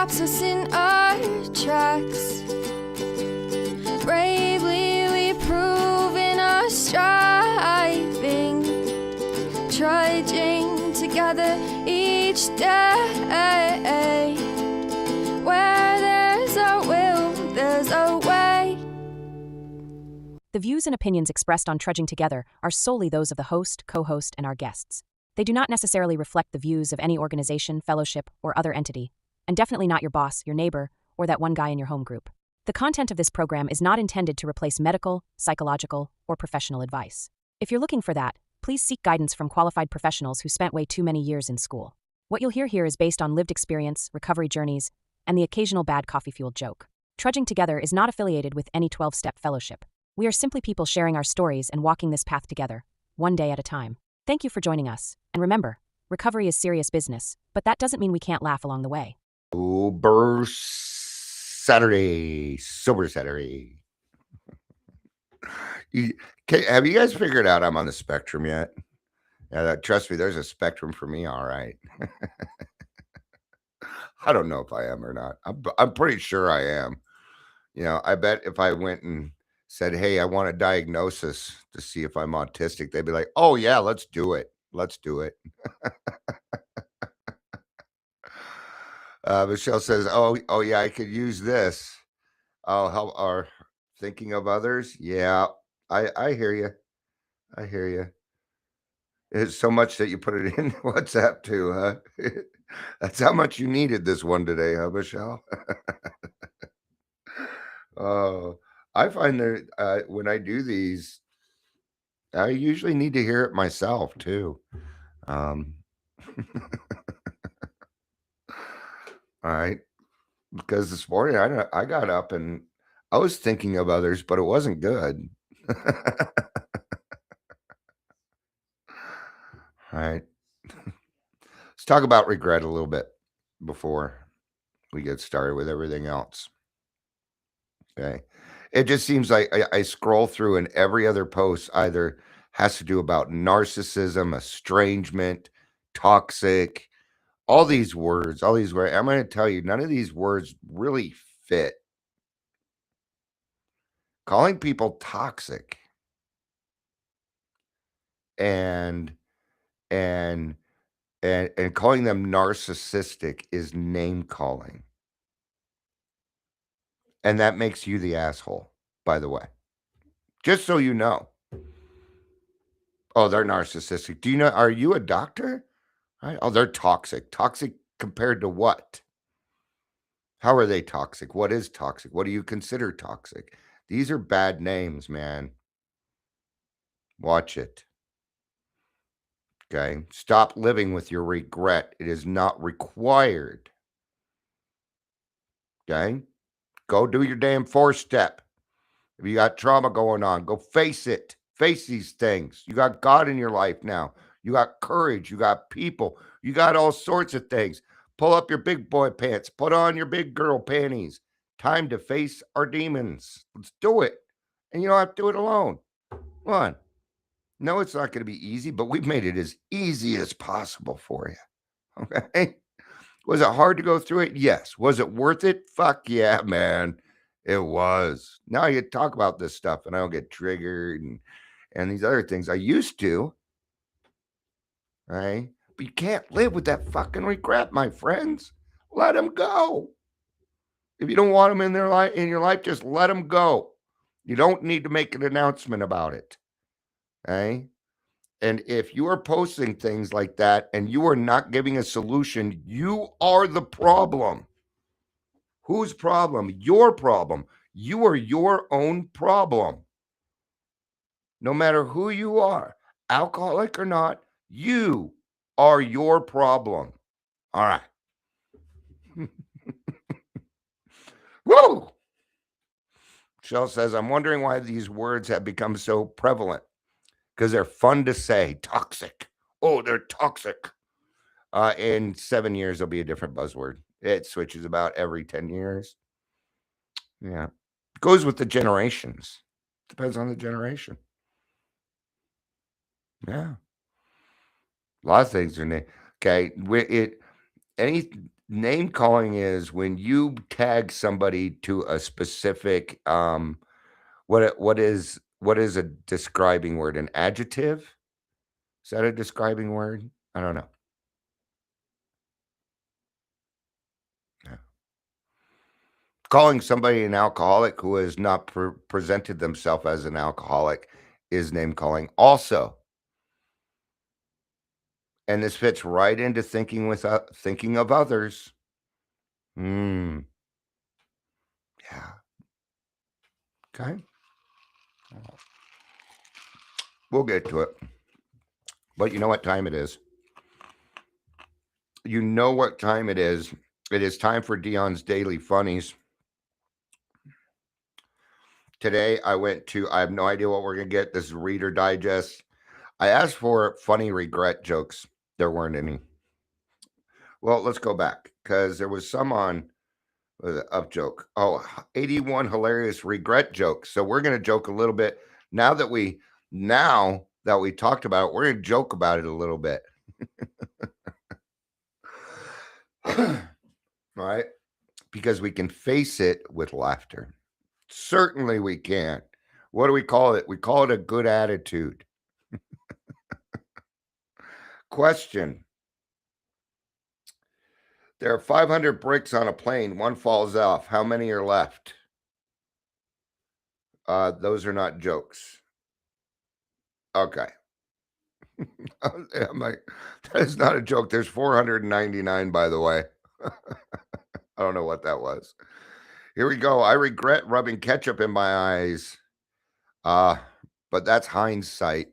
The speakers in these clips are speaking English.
stops us in our tracks. Bravely we prove in our striving, trudging together each day. Where there's a will, there's a way. The views and opinions expressed on Trudging Together are solely those of the host, co-host, and our guests. They do not necessarily reflect the views of any organization, fellowship, or other entity, and definitely not your boss, your neighbor, or that one guy in your home group. The content of this program is not intended to replace medical, psychological, or professional advice. If you're looking for that, please seek guidance from qualified professionals who spent way too many years in school. What you'll hear here is based on lived experience, recovery journeys, and the occasional bad coffee-fueled joke. Trudging Together is not affiliated with any 12-step fellowship. We are simply people sharing our stories and walking this path together, one day at a time. Thank you for joining us, and remember, recovery is serious business, but that doesn't mean we can't laugh along the way. Sober Saturday. Have you guys figured out I'm on the spectrum yet? Yeah, trust me, there's a spectrum for me, all right. I don't know if I am or not. I'm pretty sure I am. You know, I bet if I went and said, hey, I want a diagnosis to see if I'm autistic, they'd be like, oh, yeah, let's do it. Let's do it. Michelle says, oh, yeah, I could use this. Oh, help or thinking of others. Yeah, I hear you. I hear you. It's so much that you put it in WhatsApp too, huh? That's how much you needed this one today, huh, Michelle? Oh, I find that when I do these, I usually need to hear it myself too. All right, because this morning I got up and I was thinking of others, but it wasn't good. All right, let's talk about regret a little bit before we get started with everything else. Okay. It just seems like I scroll through and every other post either has to do about narcissism, estrangement, toxic, all these words, all these words. I'm going to tell you, none of these words really fit. Calling people toxic and and and calling them narcissistic is name calling. And that makes you the asshole, by the way. Just so you know. Oh, they're narcissistic. Do you know, are you a doctor? Right? Oh, they're toxic. Toxic compared to what? How are they toxic? What is toxic? What do you consider toxic? These are bad names, man. Watch it. Okay. Stop living with your regret. It is not required. Okay. Go do your damn 4-step. If you got trauma going on, go face it. Face these things. You got God in your life now. You got courage. You got people. You got all sorts of things. Pull up your big boy pants. Put on your big girl panties. Time to face our demons. Let's do it. And you don't have to do it alone. Come on. No, it's not going to be easy, but we've made it as easy as possible for you. Okay. Was it hard to go through it? Yes. Was it worth it? Fuck yeah, man. It was. Now I get to talk about this stuff and I don't get triggered and these other things I used to. Right? But you can't live with that fucking regret, my friends. Let them go. If you don't want them in your life, just let them go. You don't need to make an announcement about it. Okay? And if you are posting things like that and you are not giving a solution, you are the problem. Whose problem? Your problem. You are your own problem. No matter who you are, alcoholic or not, you are your problem. All right. Woo! Michelle says, I'm wondering why these words have become so prevalent. Because they're fun to say. Toxic. Oh, they're toxic. In 7 years, there'll be a different buzzword. It switches about every 10 years. Yeah. It goes with the generations. Depends on the generation. Yeah. A lot of things are okay. Name calling is when you tag somebody to a specific, what is a describing word? An adjective? Is that a describing word? I don't know. Yeah. Calling somebody an alcoholic who has not presented themselves as an alcoholic is name calling also. And this fits right into thinking of others. Mm, yeah. Okay. We'll get to it. But you know what time it is? You know what time it is. It is time for Dion's Daily Funnies. Today I have no idea what we're going to get. This is Reader Digest. I asked for funny regret jokes. There weren't any. Well, let's go back because there was some on up joke. Oh, 81 hilarious regret jokes. So we're going to joke a little bit now that we talked about it. We're going to joke about it a little bit. All right, because we can face it with laughter. Certainly we can. What do we call it? We call it a good attitude. Question. There are 500 bricks on a plane. One falls off. How many are left? Those are not jokes. Okay. I'm like, that is not a joke. There's 499, by the way. I don't know what that was. Here we go. I regret rubbing ketchup in my eyes. But that's hindsight.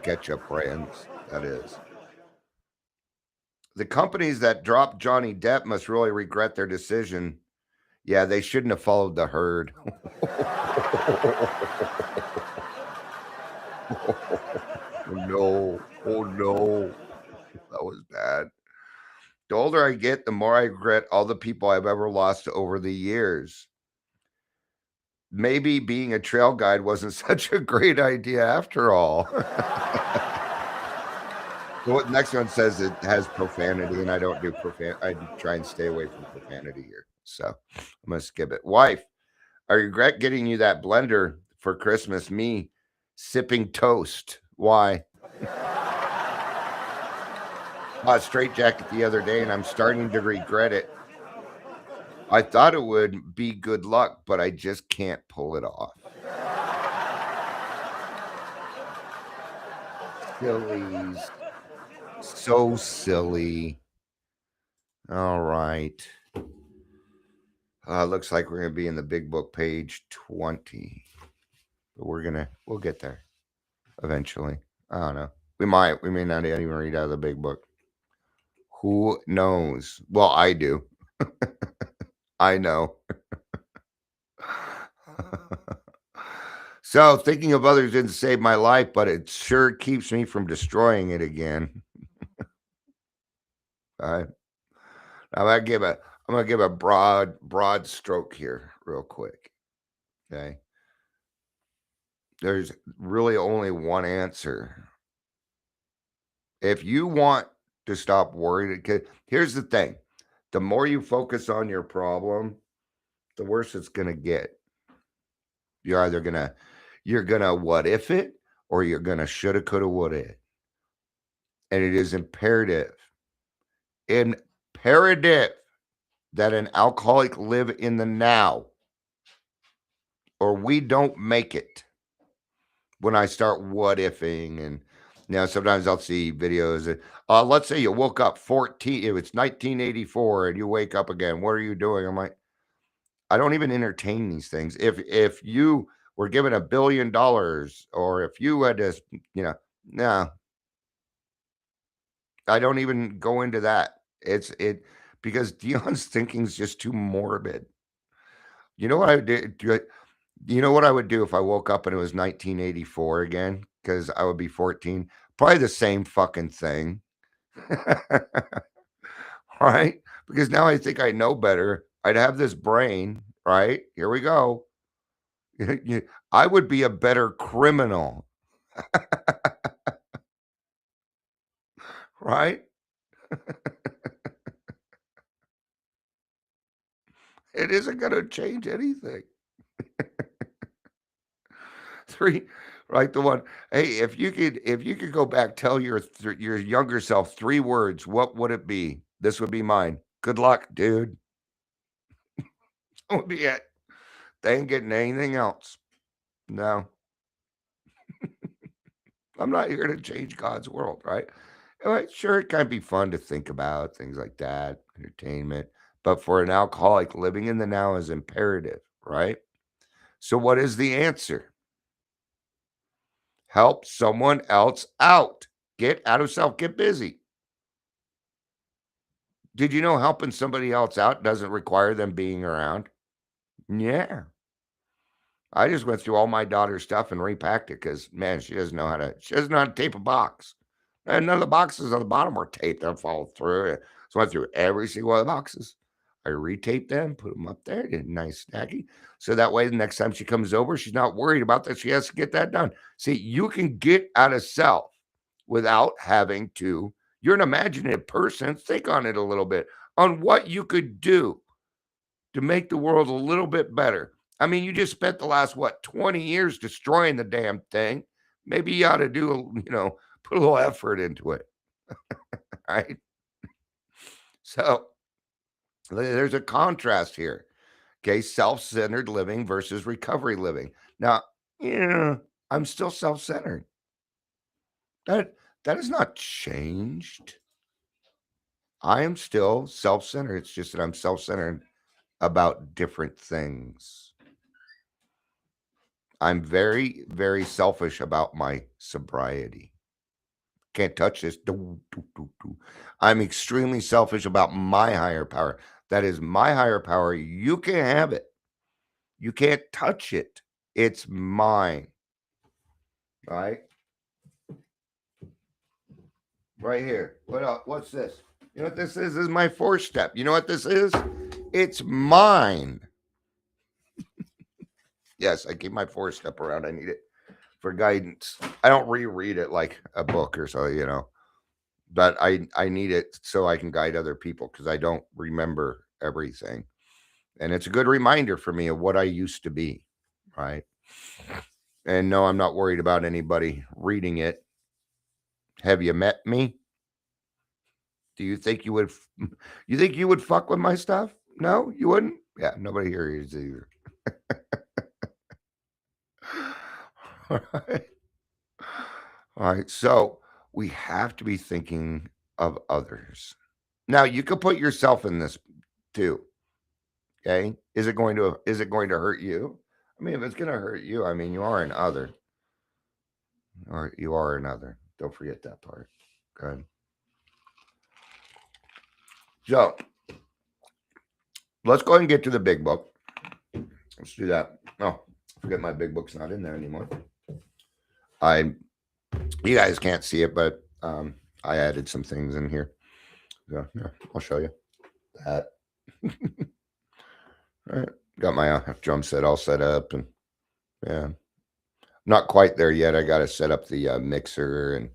Ketchup brands, that is. The companies that dropped Johnny Depp must really regret their decision. Yeah, they shouldn't have followed the herd. Oh no. Oh no. That was bad. The older I get, the more I regret all the people I've ever lost over the years. Maybe being a trail guide wasn't such a great idea after all. The next one says it has profanity, and I don't do profanity. I try and stay away from profanity here. So I'm going to skip it. Wife, I regret getting you that blender for Christmas. Me sipping toast. Why? Bought a straight jacket the other day, and I'm starting to regret it. I thought it would be good luck, but I just can't pull it off. Sillies. So silly. All right. Looks like we're going to be in the big book, page 20. But we'll get there eventually. I don't know. We may not even read out of the big book. Who knows? Well, I do. I know. So thinking of others didn't save my life, but it sure keeps me from destroying it again. All right. Now I'm gonna give a broad stroke here real quick. Okay. There's really only one answer. If you want to stop worrying, here's the thing. The more you focus on your problem, the worse it's gonna get. You're either you're gonna what if it, or you're gonna shoulda, coulda, woulda it. And it is imperative that an alcoholic live in the now, or we don't make it. When I start what ifing, and sometimes I'll see videos that, let's say you woke up 14, if it's 1984 and you wake up again, what are you doing? I'm like, I don't even entertain these things. If you were given $1 billion, or if you had to, no, I don't even go into that. Because Dion's thinking is just too morbid. You know what I did? You know what I would do if I woke up and it was 1984 again? Because I would be 14. Probably the same fucking thing. Right? Because now I think I know better. I'd have this brain, right? Here we go. I would be a better criminal. right? It isn't going to change anything. Three, right? The one. Hey, if you could go back, tell your younger self 3 words. What would it be? This would be mine. Good luck, dude. That would be it. They ain't getting anything else. No, I'm not here to change God's world, right? Sure, it can be fun to think about things like that, entertainment. But for an alcoholic, living in the now is imperative, right? So, what is the answer? Help someone else out. Get out of self, get busy. Did you know helping somebody else out doesn't require them being around? Yeah. I just went through all my daughter's stuff and repacked it because, man, she doesn't know how to tape a box. And none of the boxes on the bottom were taped. They'll fall through it. So I went through every single one of the boxes. I retaped them, put them up there, did a nice snacky. So that way, the next time she comes over, she's not worried about that. She has to get that done. See, you can get out of self without having to. You're an imaginative person. Think on it a little bit on what you could do to make the world a little bit better. I mean, you just spent the last, what, 20 years destroying the damn thing. Maybe you ought to put a little effort into it, right? So there's a contrast here. Okay, self-centered living versus recovery living. Now, yeah, I'm still self-centered. That that has not changed. I am still self-centered. It's just that I'm self-centered about different things. I'm very, very selfish about my sobriety. Can't touch this. Do, do, do, do. I'm extremely selfish about my higher power. That is my higher power. You can have it. You can't touch it. It's mine. Right? Right here. What's this? You know what this is? This is my 4-step. You know what this is? It's mine. Yes, I keep my 4-step around. I need it for guidance. I don't reread it like a book or so. But I need it so I can guide other people because I don't remember everything. And it's a good reminder for me of what I used to be, right? And no, I'm not worried about anybody reading it. Have you met me? Do you think you would you think you would fuck with my stuff? No, you wouldn't? Yeah, nobody here is either. All right. All right. So we have to be thinking of others. Now you could put yourself in this too. Okay. Is it going to hurt you? I mean, if it's gonna hurt you, I mean you are an other. Or you are an other. Don't forget that part. Good. So let's go ahead and get to the big book. Let's do that. Oh, forget my big book's not in there anymore. You guys can't see it, but I added some things in here. So yeah, I'll show you that. All right. Got my drum set all set up, and yeah, not quite there yet. I got to set up the mixer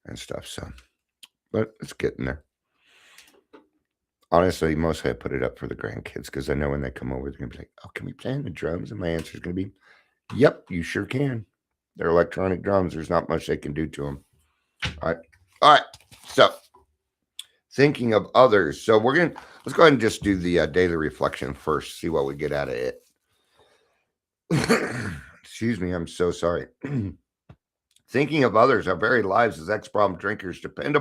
and stuff. So, but it's getting there. Honestly, mostly I put it up for the grandkids because I know when they come over, they're gonna be like, "Oh, can we play on the drums?" And my answer is gonna be, "Yep, you sure can." They're electronic drums. There's not much they can do to them. All right. So, thinking of others. So let's go ahead and just do the daily reflection first. See what we get out of it. Excuse me. I'm so sorry. Thinking of others, our very lives as ex-problem drinkers depend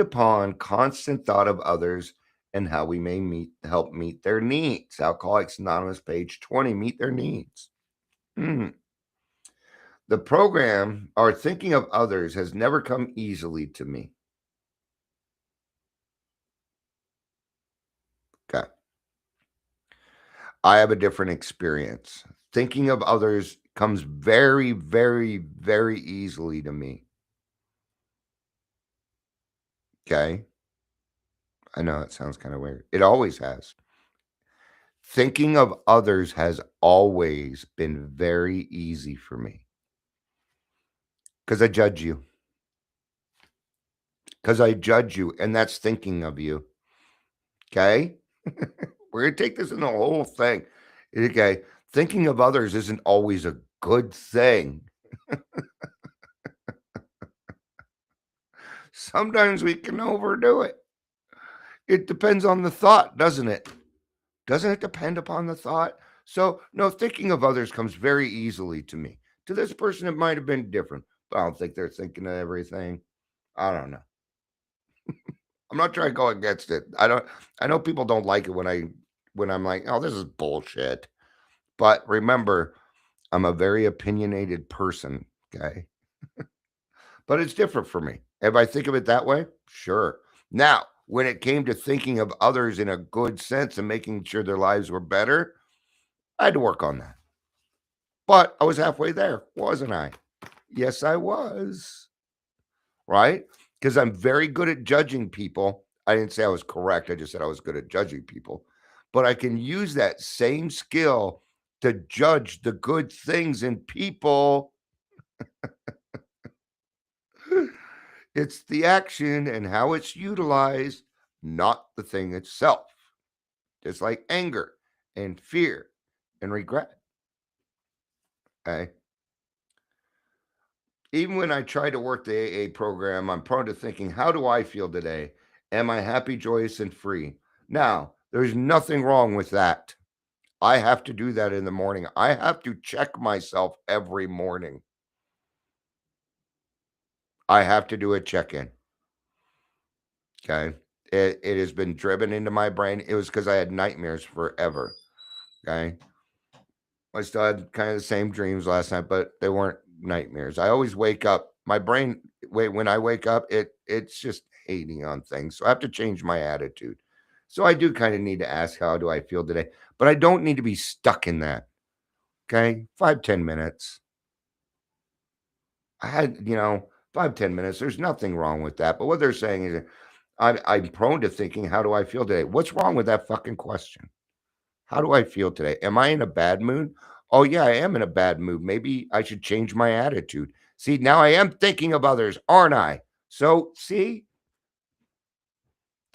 upon constant thought of others and how we may help meet their needs. Alcoholics Anonymous, page 20, meet their needs. The program, or thinking of others, has never come easily to me. Okay. I have a different experience. Thinking of others comes very, very, very easily to me. Okay. I know it sounds kind of weird. It always has. Thinking of others has always been very easy for me because I judge you. because I judge you, and that's thinking of you. Okay? We're going to take this in the whole thing. Okay. Thinking of others isn't always a good thing. Sometimes we can overdo it. It depends on the thought, doesn't it? Doesn't it depend upon the thought? So, no, thinking of others comes very easily to me. To this person, it might have been different, but I don't think they're thinking of everything. I don't know. I'm not trying to go against it. I know people don't like it when I'm like, "Oh, this is bullshit." But remember, I'm a very opinionated person, okay? But it's different for me. If I think of it that way, sure. Now, when it came to thinking of others in a good sense and making sure their lives were better, I had to work on that. But I was halfway there, wasn't I? Yes, I was. Right? Because I'm very good at judging people. I didn't say I was correct. I just said I was good at judging people. But I can use that same skill to judge the good things in people. It's the action and how it's utilized, not the thing itself. Just like anger and fear and regret. Okay. Even when I try to work the AA program, I'm prone to thinking, how do I feel today? Am I happy, joyous, and free? Now, there's nothing wrong with that. I have to do that in the morning. I have to check myself every morning. I have to do a check in. Okay. It has been driven into my brain. It was because I had nightmares forever. Okay. I still had kind of the same dreams last night, but they weren't nightmares. I always wake up. My brain, when I wake up, it's just hating on things. So I have to change my attitude. So I do kind of need to ask, how do I feel today? But I don't need to be stuck in that. Okay. 5-10 minutes. I had, 5-10 minutes. There's nothing wrong with that. But what they're saying is I'm prone to thinking, how do I feel today? What's wrong with that fucking question? How do I feel today? Am I in a bad mood? Oh, yeah, I am in a bad mood. Maybe I should change my attitude. See, now I am thinking of others, aren't I? So, see,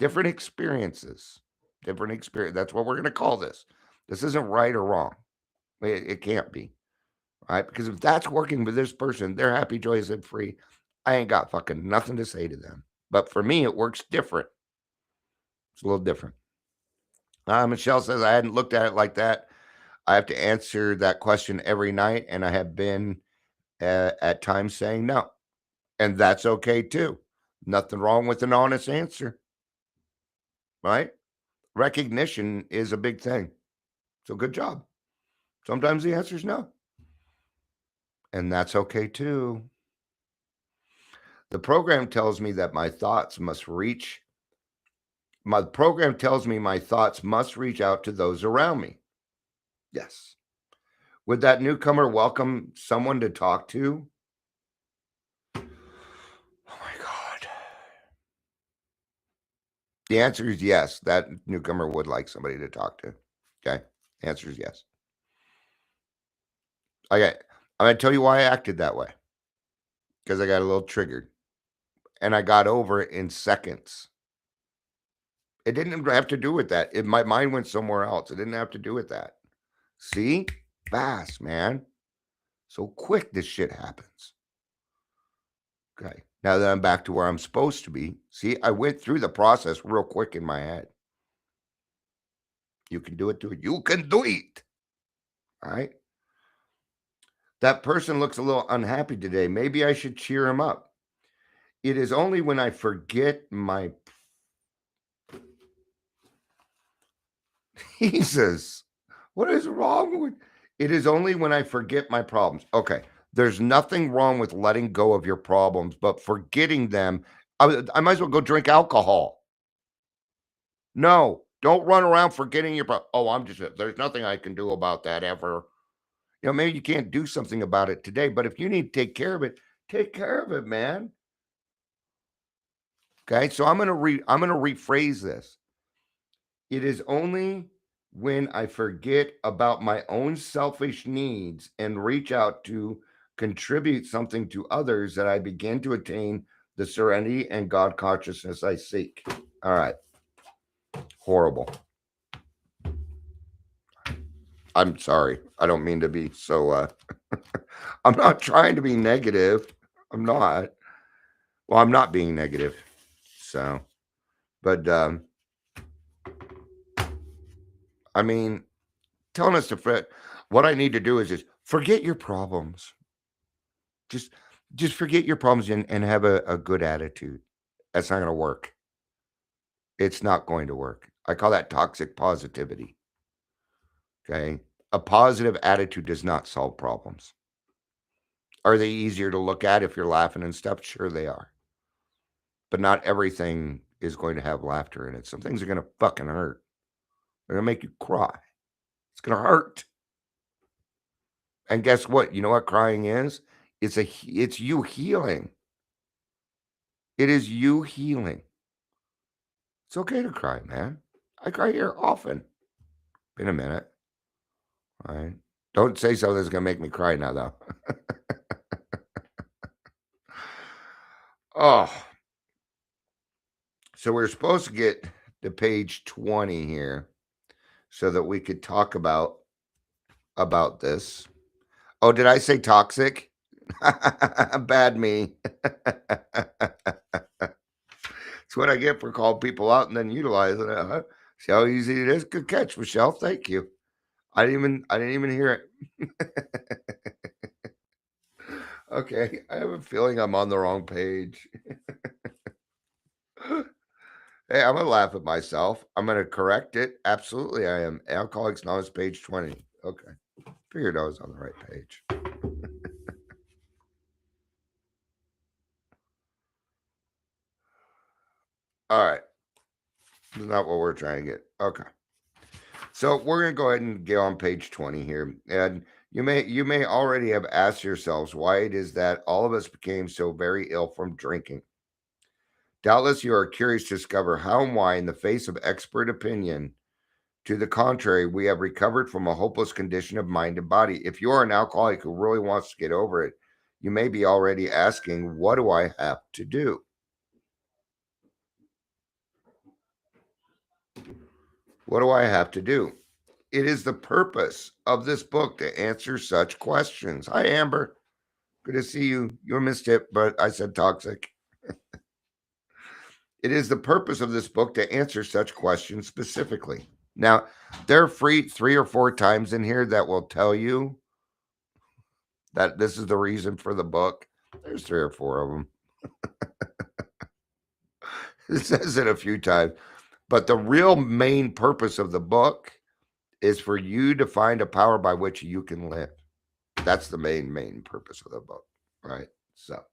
different experiences. Different experience. That's what we're going to call this. This isn't right or wrong. It can't be. Right? Because if that's working with this person, they're happy, joyous, and free. I ain't got fucking nothing to say to them. But for me, it works different. It's a little different. Michelle says, I hadn't looked at it like that. I have to answer that question every night, and I have been at times saying no. And that's okay too. Nothing wrong with an honest answer, right? Recognition is a big thing. So good job. Sometimes the answer is no. And that's okay too. The program tells me that my thoughts must reach. My program tells me my thoughts must reach out to those around me. Yes. Would that newcomer welcome someone to talk to? Oh my God. The answer is yes. That newcomer would like somebody to talk to. Okay. The answer is yes. Okay. I'm going to tell you why I acted that way. Because I got a little triggered. And I got over it in seconds. It didn't have to do with that. My mind went somewhere else. It didn't have to do with that. See? Fast, man. So quick this shit happens. Okay. Now that I'm back to where I'm supposed to be. See, I went through the process real quick in my head. You can do it too. You can do it. All right. That person looks a little unhappy today. Maybe I should cheer him up. It is only when I forget my Jesus. What is wrong with it? Is only when I forget my problems. Okay. There's nothing wrong with letting go of your problems, but forgetting them, I might as well go drink alcohol. No, don't run around forgetting your problem. Oh, there's nothing I can do about that ever. Maybe you can't do something about it today, but if you need to take care of it, take care of it, man. Okay, so I'm gonna rephrase this. It is only when I forget about my own selfish needs and reach out to contribute something to others that I begin to attain The serenity and God consciousness I seek. All right. Horrible. I'm sorry. I don't mean to be so I'm not trying to be negative. I'm not. Well, I'm not being negative. So, but I mean, telling us to fret. What I need to do is just forget your problems. Just just forget your problems and have a good attitude. That's not going to work. It's not going to work. I call that toxic positivity. Okay. A positive attitude does not solve problems. Are they easier to look at if you're laughing and stuff? Sure, they are. But not everything is going to have laughter in it. Some things are going to fucking hurt. They're going to make you cry. It's going to hurt. And guess what? You know what crying is? It's you healing. It is you healing. It's okay to cry, man. I cry here often. Been a minute. All right. Don't say something that's going to make me cry now, though. Oh. So we're supposed to get to page 20 here so that we could talk about this. Oh, did I say toxic? Bad me. It's what I get for calling people out and then utilizing it. Huh? See how easy it is? Good catch, Michelle. Thank you. I didn't even hear it. Okay, I have a feeling I'm on the wrong page. Hey, I'm gonna laugh at myself. I'm gonna correct it. Absolutely, I am. Alcoholics Anonymous, page 20. Okay, figured I was on the right page. All right, that's not what we're trying to get. Okay, so we're gonna go ahead and get on page 20 here, and you may already have asked yourselves why it is that all of us became so very ill from drinking. Doubtless you are curious to discover how and why, in the face of expert opinion, to the contrary, we have recovered from a hopeless condition of mind and body. If you are an alcoholic who really wants to get over it, you may be already asking, what do I have to do? What do I have to do? It is the purpose of this book to answer such questions. Hi, Amber. Good to see you. You missed it, but I said toxic. It is the purpose of this book to answer such questions specifically. Now, there are 3 or 4 times in here that will tell you that this is the reason for the book. There's 3 or 4 of them. It says it a few times. But the real main purpose of the book is for you to find a power by which you can live. That's the main purpose of the book, right? So,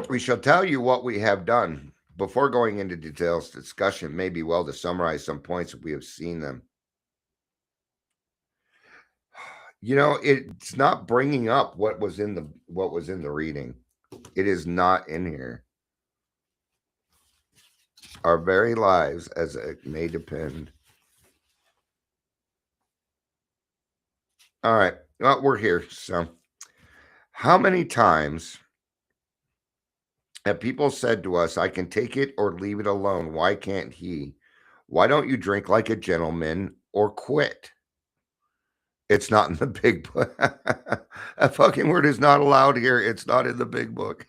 we shall tell you what we have done. Before going into details, discussion may be well to summarize some points if we have seen them. You know, it's not bringing up what was in the reading. It is not in here. Our very lives, as it may depend. All right. Well, we're here. So, how many times have people said to us, I can take it or leave it alone? Why can't he? Why don't you drink like a gentleman or quit? It's not in the big book. That fucking word is not allowed here. It's not in the big book.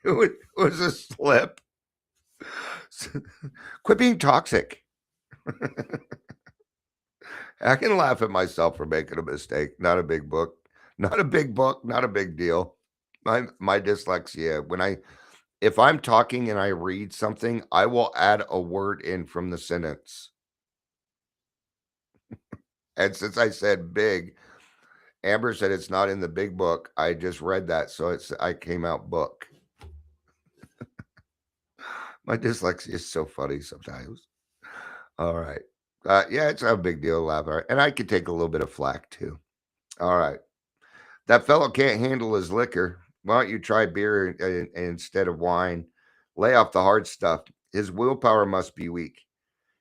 It was a slip. Quit being toxic. I can laugh at myself for making a mistake. Not a big book. Not a big book. Not a big deal. My dyslexia. If I'm talking and I read something, I will add a word in from the sentence. And since I said big, Amber said it's not in the big book. I just read that, so I came out book. My dyslexia is so funny sometimes. All right. Yeah, it's a big deal, laugh. All right. And I could take a little bit of flack too. All right. That fellow can't handle his liquor. Why don't you try beer instead of wine? Lay off the hard stuff. His willpower must be weak.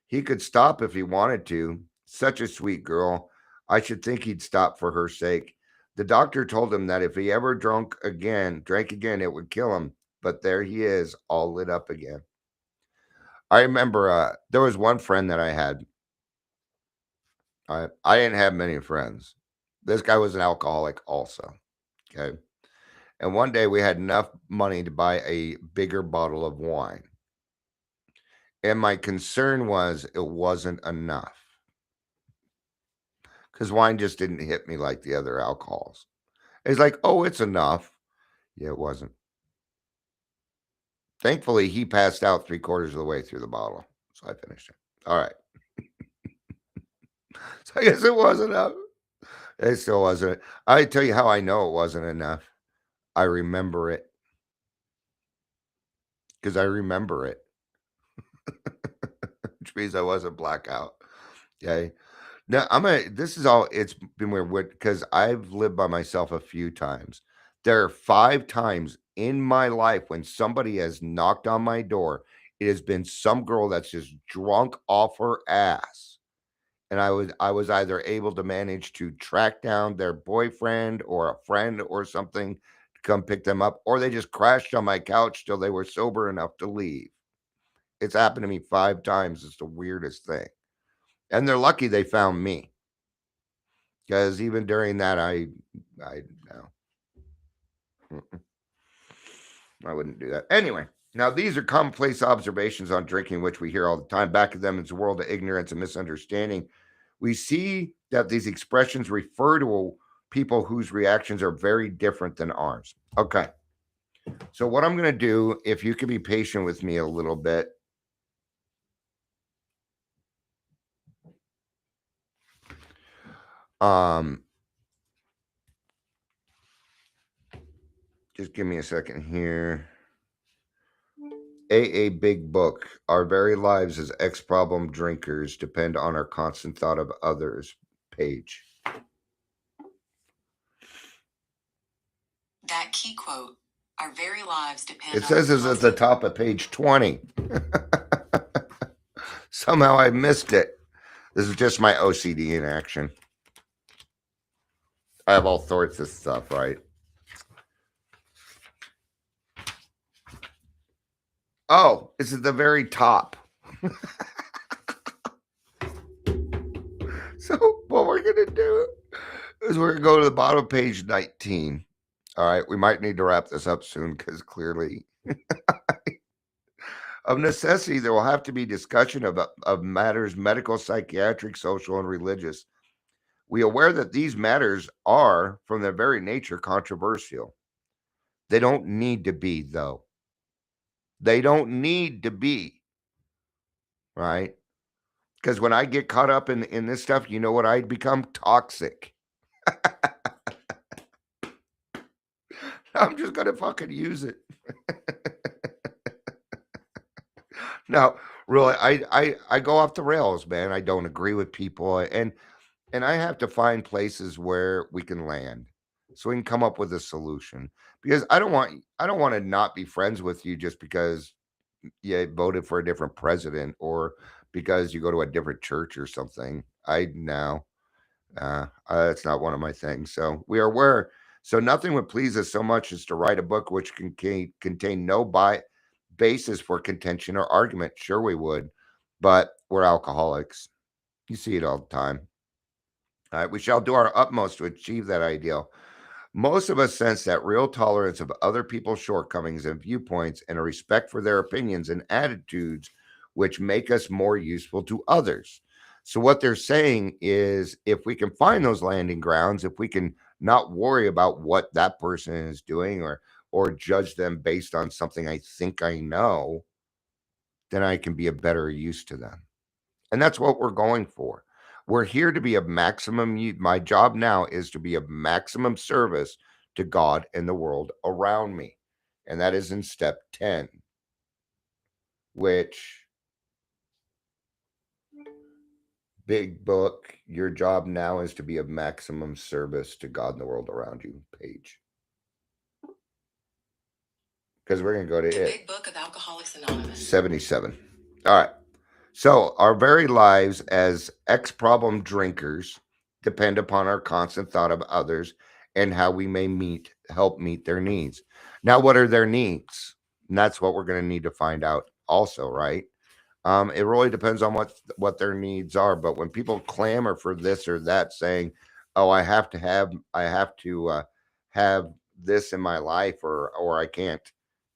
He could stop if he wanted to. Such a sweet girl. I should think he'd stop for her sake. The doctor told him that if he ever drank again, it would kill him. But there he is, all lit up again. I remember there was one friend that I had. I didn't have many friends. This guy was an alcoholic also. Okay. And one day we had enough money to buy a bigger bottle of wine. And my concern was it wasn't enough because wine just didn't hit me like the other alcohols. It's like, oh, it's enough. Yeah, it wasn't. Thankfully, he passed out 3/4 of the way through the bottle. So I finished it. All right. So I guess it wasn't enough. It still wasn't. I tell you how I know it wasn't enough. I remember it because I remember it, which means I wasn't blackout. Okay. Now this is all, it's been weird because I've lived by myself a few times. There are 5 times in my life when somebody has knocked on my door. It has been some girl that's just drunk off her ass. And I was either able to manage to track down their boyfriend or a friend or something to come pick them up, or they just crashed on my couch till they were sober enough to leave. It's happened to me 5 times. It's the weirdest thing. And they're lucky they found me. Because even during that, no, I wouldn't do that. Anyway, now these are commonplace observations on drinking, which we hear all the time. Back of them is a world of ignorance and misunderstanding. We see that these expressions refer to people whose reactions are very different than ours. Okay. So what I'm going to do, if you can be patient with me a little bit, just give me a second here. AA Big Book. Our very lives as ex-problem drinkers depend on our constant thought of others. Page. That key quote, our very lives depend It on says it's at the top of page 20. Somehow I missed it. This is just my OCD in action. I have all sorts of stuff, right? Oh, it's at the very top. So what we're going to do is we're going to go to the bottom of page 19. All right, we might need to wrap this up soon because clearly of necessity, there will have to be discussion of matters medical, psychiatric, social, and religious. We are aware that these matters are, from their very nature, controversial. They don't need to be, though. They don't need to be, right? Because when I get caught up in this stuff, you know what? I'd become toxic. I'm just going to fucking use it. No, really, I go off the rails, man. I don't agree with people, and I have to find places where we can land so we can come up with a solution. Because I don't want to not be friends with you just because you voted for a different president or because you go to a different church or something. That's not one of my things. So we are aware. So nothing would please us so much as to write a book which can contain no basis for contention or argument. Sure, we would, but we're alcoholics. You see it all the time. All right, we shall do our utmost to achieve that ideal. Most of us sense that real tolerance of other people's shortcomings and viewpoints and a respect for their opinions and attitudes, which make us more useful to others. So, what they're saying is if we can find those landing grounds, if we can not worry about what that person is doing or judge them based on something I think I know, then I can be a better use to them. And that's what we're going for. We're here to be of maximum my job now is to be of maximum service to God and the world around me. And that is in step 10, which Big Book, your job now is to be of maximum service to God and the world around you page. Because we're going to go to the it. Big Book of Alcoholics Anonymous. 77. All right. So our very lives as ex-problem drinkers depend upon our constant thought of others and how we may help meet their needs. Now, what are their needs? And that's what we're going to need to find out also, right? It really depends on what their needs are. But when people clamor for this or that, saying, "Oh, I have to have this in my life, or I can't,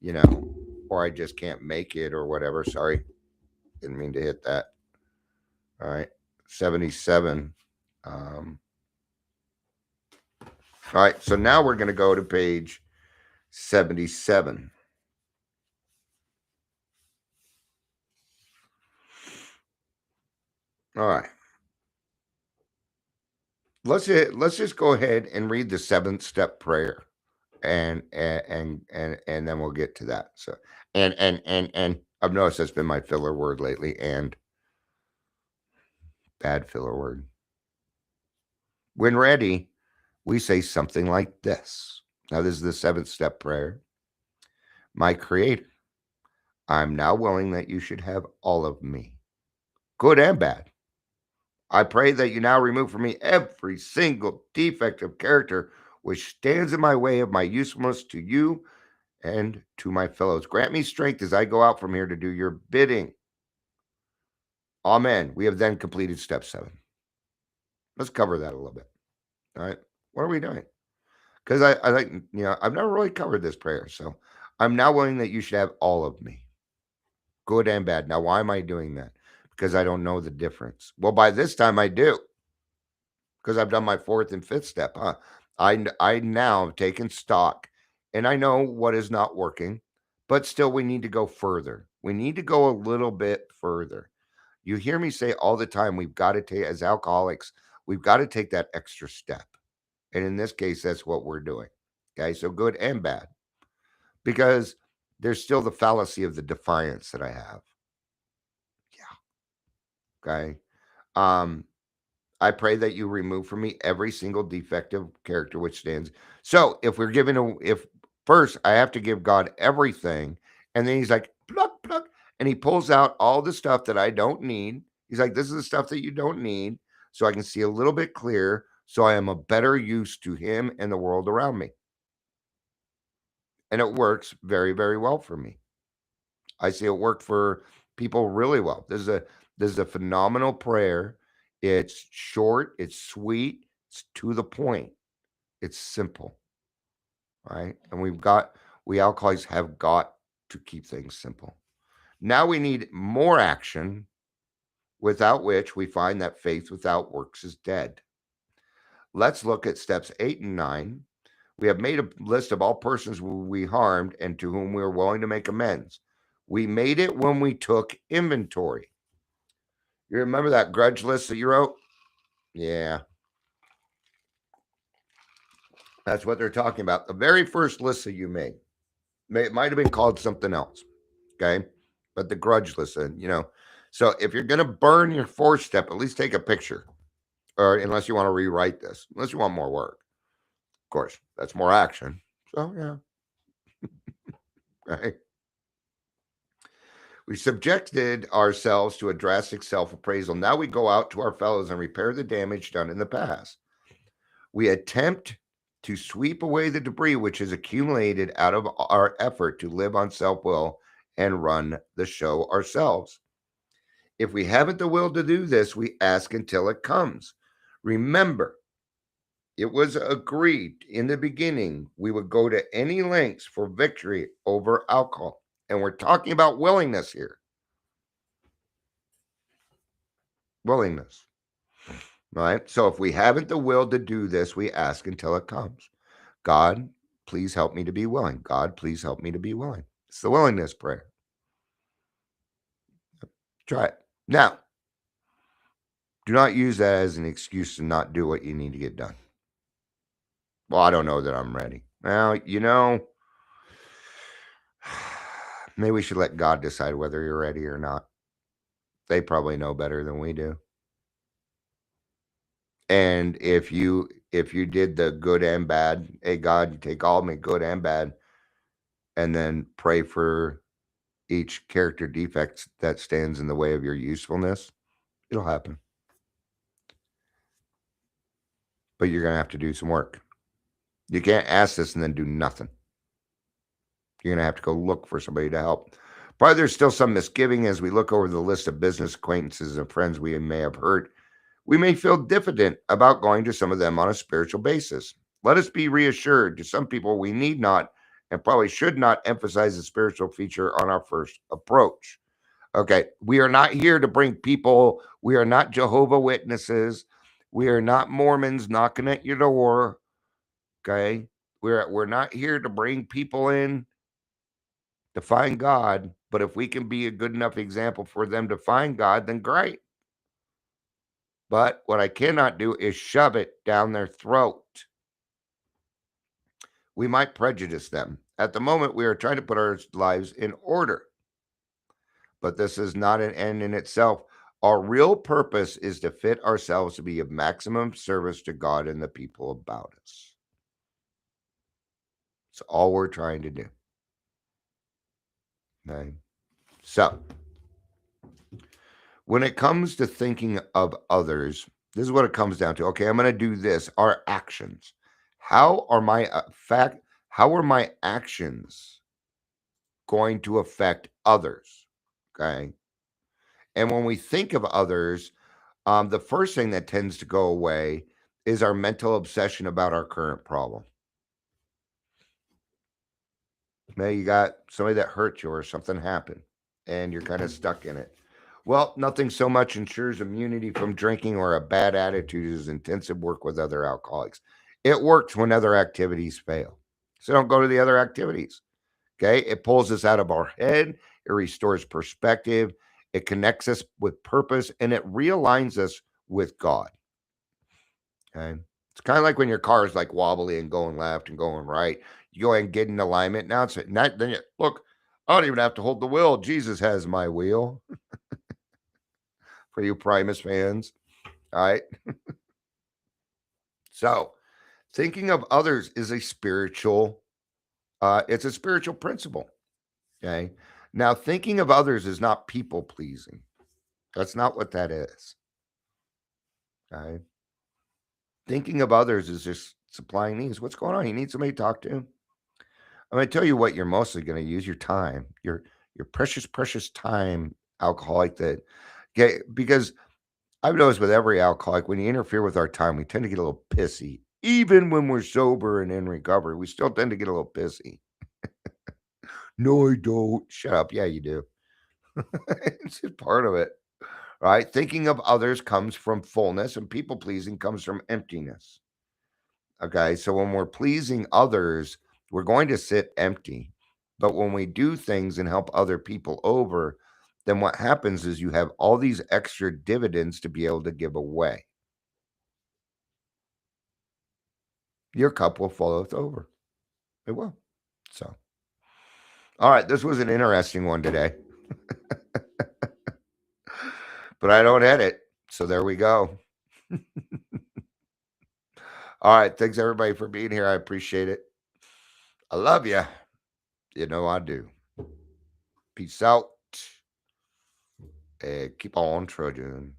you know, or I just can't make it, or whatever." Sorry, didn't mean to hit that. All right, 77. All right, so now we're going to go to page 77. All right. Let's just go ahead and read the 7th step prayer, and then we'll get to that. So and I've noticed that's been my filler word lately, and bad filler word. When ready, we say something like this. Now this is the 7th step prayer. My Creator, I'm now willing that you should have all of me, good and bad. I pray that you now remove from me every single defect of character which stands in my way of my usefulness to you and to my fellows. Grant me strength as I go out from here to do your bidding. Amen. We have then completed step 7. Let's cover that a little bit. All right. What are we doing? Because I think, I've never really covered this prayer. So I'm now willing that you should have all of me, good and bad. Now, why am I doing that? Because I don't know the difference. Well, by this time I do, because I've done my 4th and 5th step. I now have taken stock, and I know what is not working, but still we need to go further. We need to go a little bit further. You hear me say all the time, we've got to take, as alcoholics, we've got to take that extra step. And in this case, that's what we're doing. Okay, so good and bad. Because there's still the fallacy of the defiance that I have. Yeah. Okay. I pray that you remove from me every single defective character which stands. So if we're given if first I have to give God everything, and then he's like, pluck, pluck, and he pulls out all the stuff that I don't need. He's like, this is the stuff that you don't need, so I can see a little bit clearer, so I am a better use to him and the world around me. And it works very, very well for me. I see it work for people really well. This is a phenomenal prayer. It's short, it's sweet, it's to the point, it's simple, right? And we alcoholics have got to keep things simple. Now we need more action, without which we find that faith without works is dead. Let's look at steps 8 and 9. We have made a list of all persons we harmed and to whom we are willing to make amends. We made it when we took inventory. You remember that grudge list that you wrote? Yeah. That's what they're talking about. The very first list that you made. It might have been called something else. Okay. But the grudge list, So if you're going to burn your 4th step, at least take a picture. Or unless you want to rewrite this, unless you want more work. Of course, that's more action. So, yeah. Right. We subjected ourselves to a drastic self-appraisal. Now we go out to our fellows and repair the damage done in the past. We attempt to sweep away the debris which is accumulated out of our effort to live on self-will and run the show ourselves. If we haven't the will to do this, we ask until it comes. Remember, it was agreed in the beginning we would go to any lengths for victory over alcohol. And we're talking about willingness here. Willingness. Right? So if we haven't the will to do this, we ask until it comes. God, please help me to be willing. God, please help me to be willing. It's the willingness prayer. Try it. Now, do not use that as an excuse to not do what you need to get done. Well, I don't know that I'm ready. Well, maybe we should let God decide whether you're ready or not. They probably know better than we do. And if you did the good and bad, hey God, you take all of me, good and bad, and then pray for each character defect that stands in the way of your usefulness, it'll happen. but you're going to have to do some work. You can't ask this and then do nothing. You're going to have to go look for somebody to help. Probably there's still some misgiving as we look over the list of business acquaintances and friends we may have hurt. We may feel diffident about going to some of them on a spiritual basis. Let us be reassured, to some people, we need not and probably should not emphasize the spiritual feature on our first approach. Okay, we are not here to bring people, we are not Jehovah Witnesses, we are not Mormons knocking at your door. Okay, we're not here to bring people in to find God, but if we can be a good enough example for them to find God, then great. But what I cannot do is shove it down their throat. We might prejudice them. At the moment, we are trying to put our lives in order. But this is not an end in itself. Our real purpose is to fit ourselves to be of maximum service to God and the people about us. It's all we're trying to do. Okay? So, when it comes to thinking of others, this is what it comes down to. Okay, I'm going to do this. Our actions. How are my actions going to affect others? Okay. And when we think of others, the first thing that tends to go away is our mental obsession about our current problem. Now you got somebody that hurt you or something happened and you're kind of stuck in it. Well, nothing so much ensures immunity from drinking or a bad attitude as intensive work with other alcoholics. It works when other activities fail. So don't go to the other activities. Okay. It pulls us out of our head. It restores perspective. It connects us with purpose and it realigns us with God. Okay. It's kind of like when your car is like wobbly and going left and going right. You go ahead and get in alignment. Now it's not, then you look, I don't even have to hold the wheel. Jesus has my wheel. For you Primus fans. All right. So thinking of others is a spiritual, it's a spiritual principle. Okay. Now thinking of others is not people pleasing. That's not what that is. Okay. Thinking of others is just supplying needs. What's going on? You need somebody to talk to. I'm going to tell you what you're mostly going to use your time, your precious, precious time, alcoholic. That, okay, because I've noticed with every alcoholic, when you interfere with our time, we tend to get a little pissy. Even when we're sober and in recovery, we still tend to get a little pissy. No, I don't. Shut up. Yeah, you do. It's just part of it. Right? Thinking of others comes from fullness, and people pleasing comes from emptiness. Okay. So when we're pleasing others, we're going to sit empty. But when we do things and help other people over, then what happens is you have all these extra dividends to be able to give away. Your cup will floweth over. It will. So, all right. This was an interesting one today, but I don't edit. So there we go. All right. Thanks everybody for being here. I appreciate it. I love you. You know I do. Peace out. And keep on trudging.